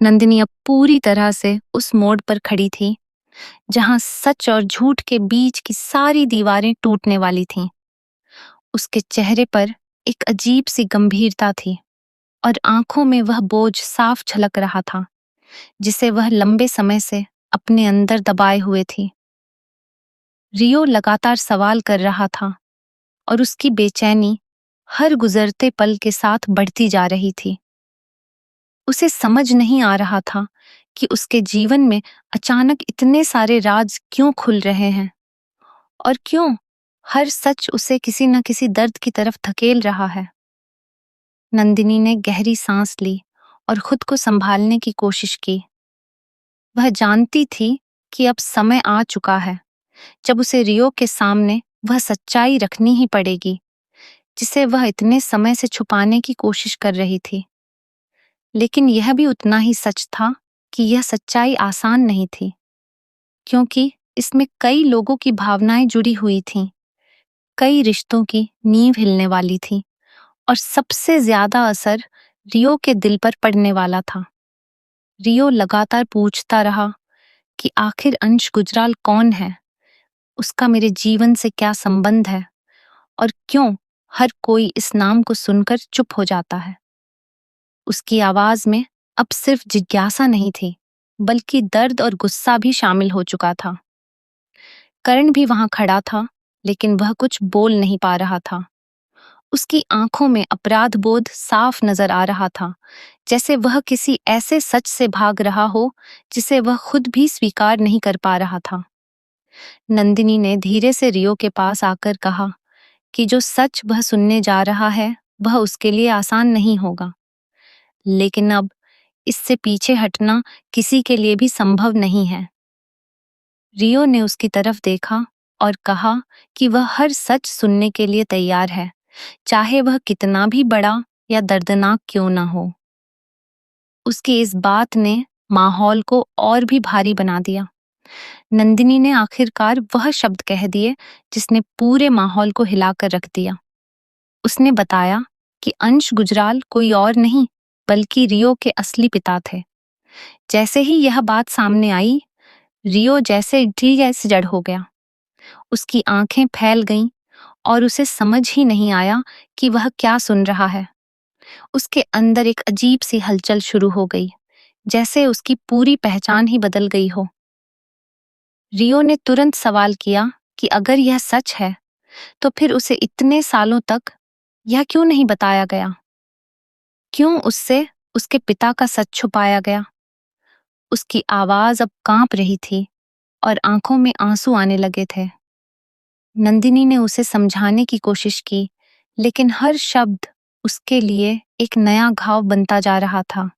नंदिनी अब पूरी तरह से उस मोड़ पर खड़ी थी जहां सच और झूठ के बीच की सारी दीवारें टूटने वाली थीं। उसके चेहरे पर एक अजीब सी गंभीरता थी और आंखों में वह बोझ साफ झलक रहा था जिसे वह लंबे समय से अपने अंदर दबाए हुए थी। रियो लगातार सवाल कर रहा था और उसकी बेचैनी हर गुजरते पल के साथ बढ़ती जा रही थी। उसे समझ नहीं आ रहा था कि उसके जीवन में अचानक इतने सारे राज क्यों खुल रहे हैं और क्यों हर सच उसे किसी न किसी दर्द की तरफ धकेल रहा है। नंदिनी ने गहरी सांस ली और खुद को संभालने की कोशिश की। वह जानती थी कि अब समय आ चुका है जब उसे रियो के सामने वह सच्चाई रखनी ही पड़ेगी जिसे वह इतने समय से छुपाने की कोशिश कर रही थी। लेकिन यह भी उतना ही सच था कि यह सच्चाई आसान नहीं थी, क्योंकि इसमें कई लोगों की भावनाएं जुड़ी हुई थीं, कई रिश्तों की नींव हिलने वाली थी और सबसे ज्यादा असर रियो के दिल पर पड़ने वाला था। रियो लगातार पूछता रहा कि आखिर अंश गुजराल कौन है, उसका मेरे जीवन से क्या संबंध है और क्यों हर कोई इस नाम को सुनकर चुप हो जाता है। उसकी आवाज में अब सिर्फ जिज्ञासा नहीं थी, बल्कि दर्द और गुस्सा भी शामिल हो चुका था। कर्ण भी वहां खड़ा था, लेकिन वह कुछ बोल नहीं पा रहा था। उसकी आंखों में अपराध बोध साफ नजर आ रहा था, जैसे वह किसी ऐसे सच से भाग रहा हो जिसे वह खुद भी स्वीकार नहीं कर पा रहा था। नंदिनी ने धीरे से रियो के पास आकर कहा कि जो सच वह सुनने जा रहा है वह उसके लिए आसान नहीं होगा, लेकिन अब इससे पीछे हटना किसी के लिए भी संभव नहीं है। रियो ने उसकी तरफ देखा और कहा कि वह हर सच सुनने के लिए तैयार है, चाहे वह कितना भी बड़ा या दर्दनाक क्यों ना हो। उसकी इस बात ने माहौल को और भी भारी बना दिया। नंदिनी ने आखिरकार वह शब्द कह दिए जिसने पूरे माहौल को हिलाकर रख दिया। उसने बताया कि अंश गुजराल कोई और नहीं बल्कि रियो के असली पिता थे। जैसे ही यह बात सामने आई, रियो जैसे जैसे जड़ हो गया। उसकी आंखें फैल गईं और उसे समझ ही नहीं आया कि वह क्या सुन रहा है। उसके अंदर एक अजीब सी हलचल शुरू हो गई, जैसे उसकी पूरी पहचान ही बदल गई हो। रियो ने तुरंत सवाल किया कि अगर यह सच है, तो फिर उसे इतने सालों तक यह क्यों नहीं बताया गया? क्यों उससे उसके पिता का सच छुपाया गया? उसकी आवाज अब कांप रही थी और आंखों में आंसू आने लगे थे। नंदिनी ने उसे समझाने की कोशिश की, लेकिन हर शब्द उसके लिए एक नया घाव बनता जा रहा था।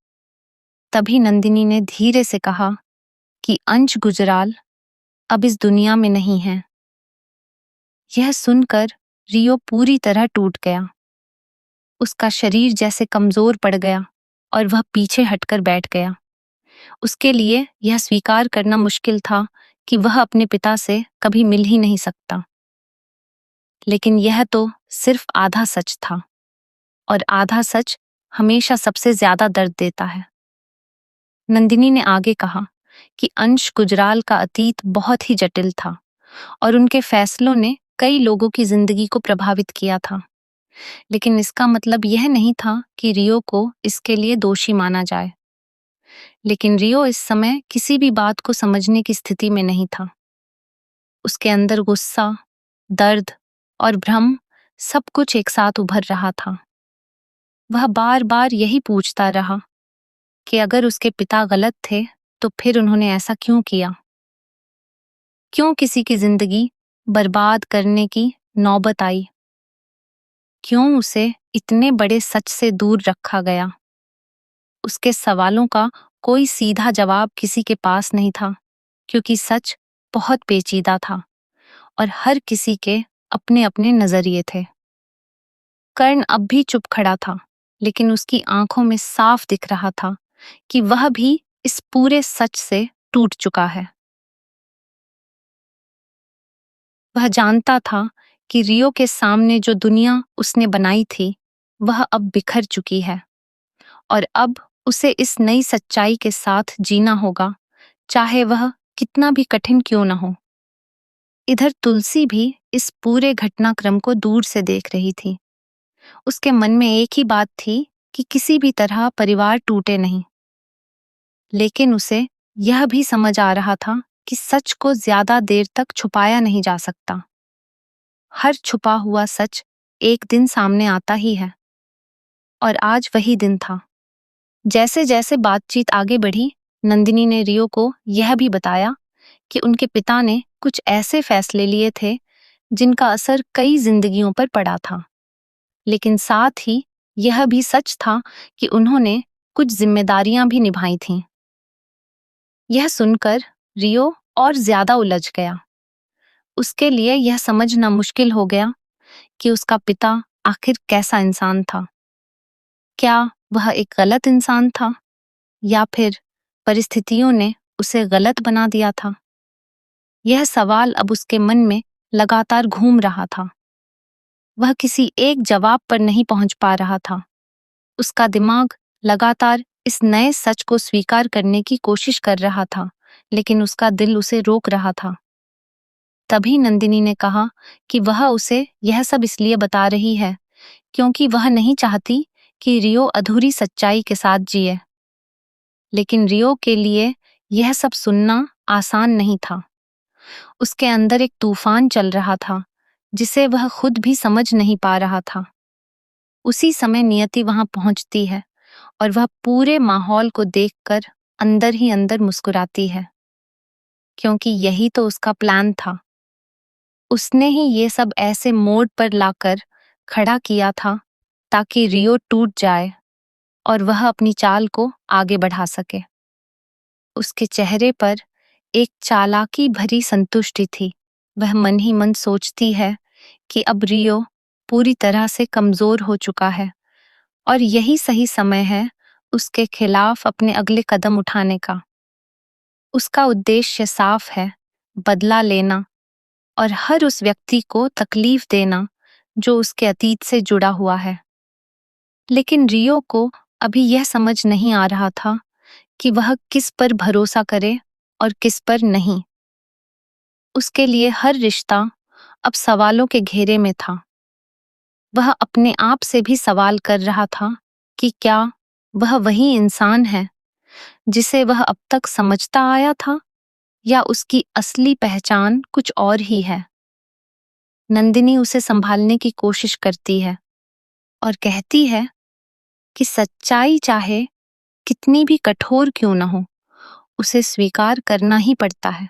तभी नंदिनी ने धीरे से कहा कि अंश गुजराल अब इस दुनिया में नहीं है। यह सुनकर रियो पूरी तरह टूट गया। उसका शरीर जैसे कमजोर पड़ गया और वह पीछे हटकर बैठ गया। उसके लिए यह स्वीकार करना मुश्किल था कि वह अपने पिता से कभी मिल ही नहीं सकता। लेकिन यह तो सिर्फ आधा सच था, और आधा सच हमेशा सबसे ज्यादा दर्द देता है। नंदिनी ने आगे कहा कि अंश गुजराल का अतीत बहुत ही जटिल था और उनके फैसलों ने कई लोगों की जिंदगी को प्रभावित किया था। लेकिन इसका मतलब यह नहीं था कि रियो को इसके लिए दोषी माना जाए। लेकिन रियो इस समय किसी भी बात को समझने की स्थिति में नहीं था। उसके अंदर गुस्सा, दर्द और भ्रम सब कुछ एक साथ उभर रहा था। वह बार बार यही पूछता रहा कि अगर उसके पिता गलत थे तो फिर उन्होंने ऐसा क्यों किया? क्यों किसी की जिंदगी बर्बाद करने की नौबत आई? क्यों उसे इतने बड़े सच से दूर रखा गया? उसके सवालों का कोई सीधा जवाब किसी के पास नहीं था, क्योंकि सच बहुत पेचीदा था और हर किसी के अपने अपने नजरिए थे। कर्ण अब भी चुप खड़ा था, लेकिन उसकी आंखों में साफ दिख रहा था कि वह भी इस पूरे सच से टूट चुका है। वह जानता था कि रियो के सामने जो दुनिया उसने बनाई थी, वह अब बिखर चुकी है और अब उसे इस नई सच्चाई के साथ जीना होगा, चाहे वह कितना भी कठिन क्यों न हो। इधर तुलसी भी इस पूरे घटनाक्रम को दूर से देख रही थी। उसके मन में एक ही बात थी कि किसी भी तरह परिवार टूटे नहीं। लेकिन उसे यह भी समझ आ रहा था कि सच को ज्यादा देर तक छुपाया नहीं जा सकता। हर छुपा हुआ सच एक दिन सामने आता ही है। और आज वही दिन था। जैसे जैसे बातचीत आगे बढ़ी, नंदिनी ने रियो को यह भी बताया कि उनके पिता ने कुछ ऐसे फैसले लिए थे जिनका असर कई जिंदगियों पर पड़ा था। लेकिन साथ ही यह भी सच था कि उन्होंने कुछ जिम्मेदारियां भी निभाई थीं। यह सुनकर रियो और ज्यादा उलझ गया। उसके लिए यह समझना मुश्किल हो गया कि उसका पिता आखिर कैसा इंसान था। क्या वह एक गलत इंसान था या फिर परिस्थितियों ने उसे गलत बना दिया था? यह सवाल अब उसके मन में लगातार घूम रहा था। वह किसी एक जवाब पर नहीं पहुंच पा रहा था। उसका दिमाग लगातार इस नए सच को स्वीकार करने की कोशिश कर रहा था, लेकिन उसका दिल उसे रोक रहा था। तभी नंदिनी ने कहा कि वह उसे यह सब इसलिए बता रही है क्योंकि वह नहीं चाहती कि रियो अधूरी सच्चाई के साथ जिए। लेकिन रियो के लिए यह सब सुनना आसान नहीं था। उसके अंदर एक तूफान चल रहा था जिसे वह खुद भी समझ नहीं पा रहा था। उसी समय नियति वहां पहुंचती है और वह पूरे माहौल को देखकर अंदर ही अंदर मुस्कुराती है, क्योंकि यही तो उसका प्लान था। उसने ही ये सब ऐसे मोड़ पर लाकर खड़ा किया था ताकि रियो टूट जाए और वह अपनी चाल को आगे बढ़ा सके। उसके चेहरे पर एक चालाकी भरी संतुष्टि थी। वह मन ही मन सोचती है कि अब रियो पूरी तरह से कमजोर हो चुका है और यही सही समय है उसके खिलाफ अपने अगले कदम उठाने का। उसका उद्देश्य साफ है, बदला लेना और हर उस व्यक्ति को तकलीफ देना जो उसके अतीत से जुड़ा हुआ है। लेकिन रियो को अभी यह समझ नहीं आ रहा था कि वह किस पर भरोसा करे और किस पर नहीं। उसके लिए हर रिश्ता अब सवालों के घेरे में था। वह अपने आप से भी सवाल कर रहा था कि क्या वह वही इंसान है जिसे वह अब तक समझता आया था, या उसकी असली पहचान कुछ और ही है। नंदिनी उसे संभालने की कोशिश करती है और कहती है कि सच्चाई चाहे कितनी भी कठोर क्यों न हो, उसे स्वीकार करना ही पड़ता है।